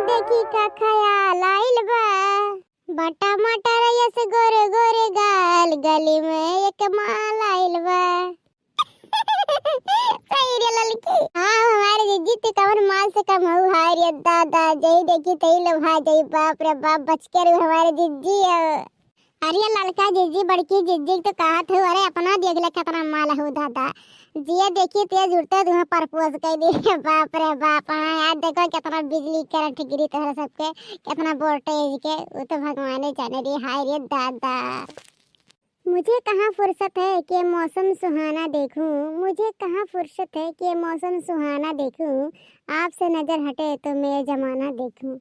देखी का ख्याल आइल बा। बटा मटर से गोरे गोरे गाल, गली में एक माल आइल बा। सही रे लड़की। हाँ हमारे जीजी तो कवन माल से कम हो। हाय रे दादा, जही देखी तही लोभा जही। बाप रे बाप, बच के रहो हमारे जीजी। अरे लड़का जीजी बड़की जीजी तो कहा थे। अरे अपना देख ले कितना माल हो दादा। जिए देखी तेज उड़ते तुम्हें परपोज कर दी। बाप रे बाप। हाँ यार देखो कितना बिजली करंट गिरी तो सबके, कितना वोल्टेज के, वो तो भगवान जाने दी। हाय रे दादा, मुझे कहाँ फुर्सत है कि मौसम सुहाना देखूं। मुझे कहाँ फुर्सत है कि मौसम सुहाना देखूं। आपसे नजर हटे तो मैं जमाना देखूं।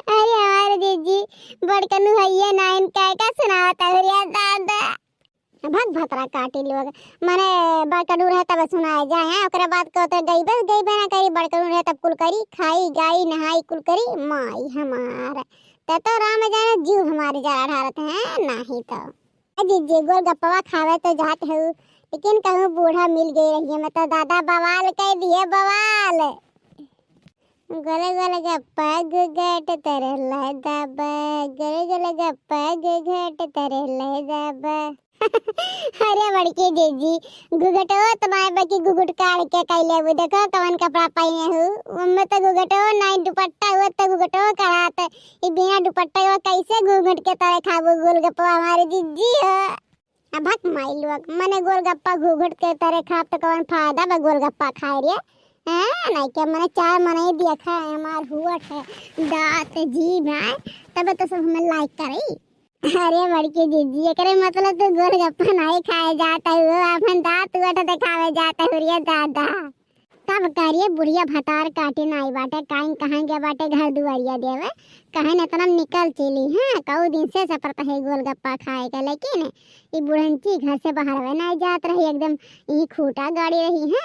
अरे हमारे दीदी बड़कनु भैया नाइन का सुनाता है रे दादा। भग भतरा काटी लोग माने बड़कनु रहे तब सुनाए जाए हैं। ओकरा बाद को तो गई बना करी। बड़कनु रहे तब कुल करी, खाई गाई नहाई कुल करी। माई हमार तो राम जाने जीव हमारे जरा ढारत है नहीं तो। जीजी गोल गप्पा खावे तो जात हूँ, लेकिन कहूँ बूढ़ा मिल गई रही है। मैं तो दादा बवाल कह दिए बवाल। गोले गोले गप्पा गुगट तेरे ले दाबा, गोले गोले गप्पा गुगट तेरे ले दाबा। अरे बड़की जीजी गुगटो तुम्हारे बकी गुगट काट के कैले वो देखो कवन कपड़ा पहने हूँ। मैं तो गुगटो नहीं दुपट्टा हुआ तो गुगटो करात। ये बिना दुपट्टा हुआ कैसे गुगट के तरह खाबो गोलगप्पा हमारे जीजी हो। अब भक माई लोग मने गोलगप्पा घुघट के तरह खाब तो कवन फायदा बा गोलगप्पा खाए रे। हां नहीं क्या मने चाय मने देखा है हमार हुआ है दांत जीभ है तब तो सब हमें लाइक करे। अरे बड़की दीदी एकरे मतलब तो गोलगप्पा नहीं खाए जाता है, अपन दांत उठ दिखावे जाता है रे दादा। तब करिए बुढ़िया भतार काटे नाई बाटे काइन कहाँ गया बाटे घर दुआरिया देवे कहीं न इतना निकल चली। हाँ कऊ दिन से सपरता है गोलगप्पा खाए का, लेकिन ये बुढ़ंची घर से बाहर वे नहीं जात रही, एकदम ये खूटा गाड़ी रही है।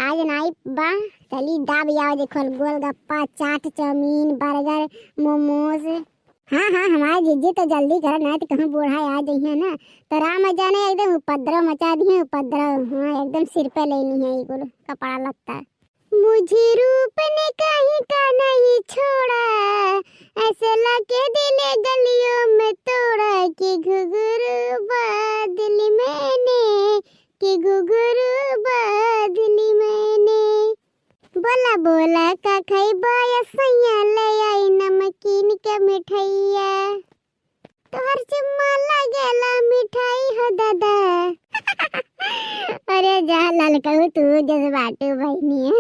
आज नाई बा चली दाब आओ देखो गोलगप्पा चाट चाउमीन बर्गर मोमोज। हाँ हाँ हमारे जीजी तो जल्दी करो ना तो कहीं बूढ़ा आ जाइए ना तो राम जाने एकदम उपद्रव मचा दिए उपद्रव। हाँ एकदम सिर पे लेनी है ये कपड़ा लगता है। मुझे रूप ने कहीं का नहीं छोड़ा, ऐसे लगे दिले गलियों में तोड़ा कि घुघरू बादली मैंने, कि घुघरू बादली मैंने। बोला बोला का खाई बाया सैया ले आई नमकीन के मिठाइया, तोहर चुम्मा लगेला मिठाई हो दादा। अरे जा ललका तू जज्बाटू बहनी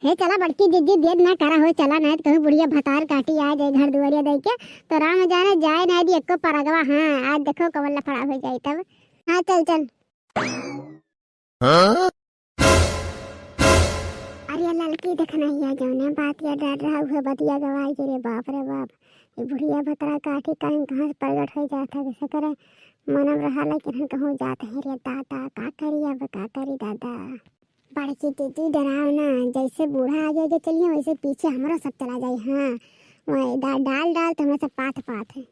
है। चला बड़की जीजी देर ना करा हो, चला ना कहूँ बुढ़िया भतार काटी आ जाए घर दुआरिया दे के तो राम जाने जाए ना दी एको परगवा। हाँ आज देखो कवन लफड़ा हो जाए तब। हाँ चल चल। अरे लड़की देखना ही जाने बात या डर रहा हुआ बतिया गवाई के रे बाप रे बाप। ये बुढ़िया भतरा काठी कहीं कहाँ से प्रगट हो जाता कैसे करे मनम रहा, लेकिन कहूँ जाते हैं रे दादा का करी अब का करी दादा। बड़की दीदी डराओ ना, जैसे बूढ़ा आगे आगे चलिए वैसे पीछे हमारा सब चला जाए। हाँ वही डाल डाल तो हमें सब पात पात है।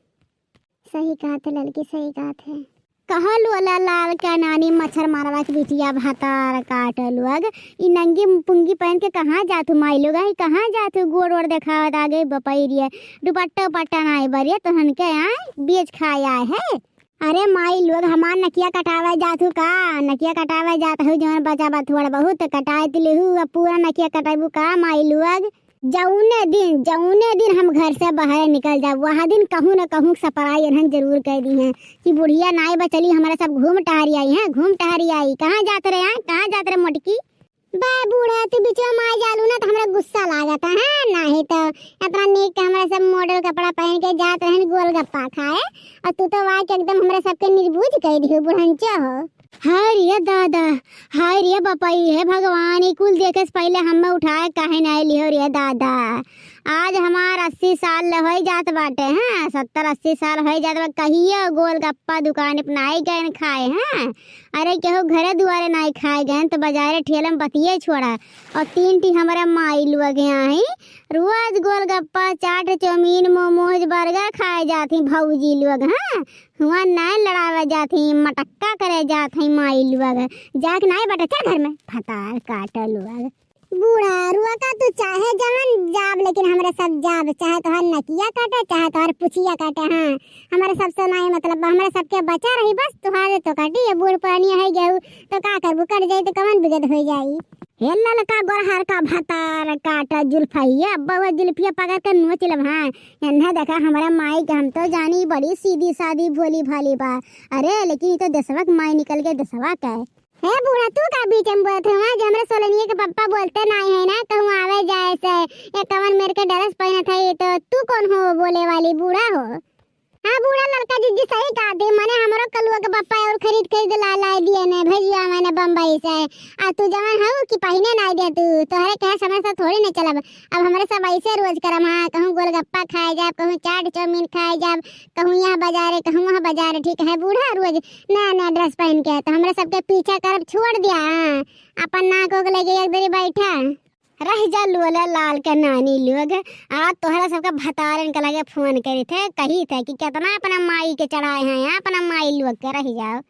सही कहा थे लड़की सही कहा थे। कहलू लाल का नानी मच्छर मारवा के बिटिया भातार काट लोग ई नंगी पुंगी पहन के कहाँ जातू माई लोग आई कहाँ जातू गोड़ ओड़ देखावत आगे बपैरिया दुपट्टा पट्टा नाई बरिया तो हन के आए बेच खाए आए है। अरे माई लोग हमार नकिया कटावे जातू का नकिया कटावे जात हूँ जौन बचा बा थोड़ा बहुत कटाए तिले हूँ पूरा नकिया कटाबू का माई लोग। जौने दिन हम घर से बाहर निकल जाए वहाँ दिन कहूँ न कहूँ सपराई इन्हन जरूर कह दी हैं कि बुढ़िया नाई बचली हमारे सब घूम टहरी आई हैं घूम टहरी आई। कहाँ जाते रहे हैं कहाँ जाते रहे मोटकी बा बूढ़ा तू बीच में मार जालू ना तो हमरा गुस्सा लागत है। नहीं तो अपना नीक हमारे सब मॉडल कपड़ा पहन के जाते रहे गोलगप्पा खाए और तू तो वाके एकदम हमारे सबके निर्बुझ कह दी बुढ़ंचा हो। हाय रे दादा हाय रे बपाई है भगवान कुल देखे से पहले हमें उठाए काहे नहीं लियो रे दादा। आज हमार 80 साल हो जात बाटे हैं 70-80 साल हो जात बा कहियो गोलगप्पा दुकान अपनाई गए खाए हैं। अरे केहू घरे दुआरे नहीं खाए गए तो बाजारे ठेले में बतिये छोड़ा और 3 टी हमारा माई लोग आई रोज गोलगप्पा चाट चाउमीन मोमोज बर्गर खाए जाती भौजी लोग। हाँ हुआ नहीं लड़ावे जाती मटक्का करे जाती माई लोग जाके नहीं बटे घर में फतार काट लोग। बूढ़ा रुआ का तू चाहे जवन जाब लेकिन हमारे सब जाब, चाहे तोहर नकिया काटे चाहे तोहर पुछिया काटे। हाँ हमारे सबसे नहीं मतलब, हमारे सबके बचा रही बस, तुम्हारे तो काटी है बूढ़ पुरानी है गए तो का करबू, कट जाई तो कवन बिगड़ हो जाई। हे ललका गोरहर का भतार काटा जुल्फैया बवा जुल्फिया पकड़ कर नोच लब। हाँ यन्हा देखा हमारा माई के, हम तो जानी बड़ी सीधी सादी भोली भाली बा, अरे लेकिन ये तो दसवा के माई निकल के दसवा का है बूढ़ा। तू का बीच में बोलत हुआ जब हमरे सोलनिया के पप्पा बोलते नहीं है ना कहूँ आवे जाए से ये कवन मेरे के ड्रेस पहना था, ये तो तू कौन हो बोले वाली बूढ़ा हो। हाँ बूढ़ा लड़का जिद्दी सही कहा थे, मैंने हमारा कलुआ के पप्पा और खरीद ला दिए ने भेजिया मैंने बम्बई से। आ तू जवान हो कि पहने ना दे तू, तोहरे कहे समय से थोड़ी नहीं चलब। अब हमारे सब ऐसे रोज करम। हाँ कहूँ गोलगप्पा खाए जाब, कहूँ चाट चाउमीन खाए जाब, कहूँ यहाँ बाजारे कहूँ वहाँ बाजारे, ठीक है बूढ़ा रोज नया नया ड्रेस पहन के, तो हमारे सबके पीछा करब छोड़ दिया। हाँ अपन नाक को लेके एक देरी बैठा रह जा लोला लाल के नानी लोग। आ तोहरा सबका भतारन के लगे फोन करे थे, कही थे कि कितना अपना माई के चढ़ाए हैं, अपना माई लोग के रह जाओ।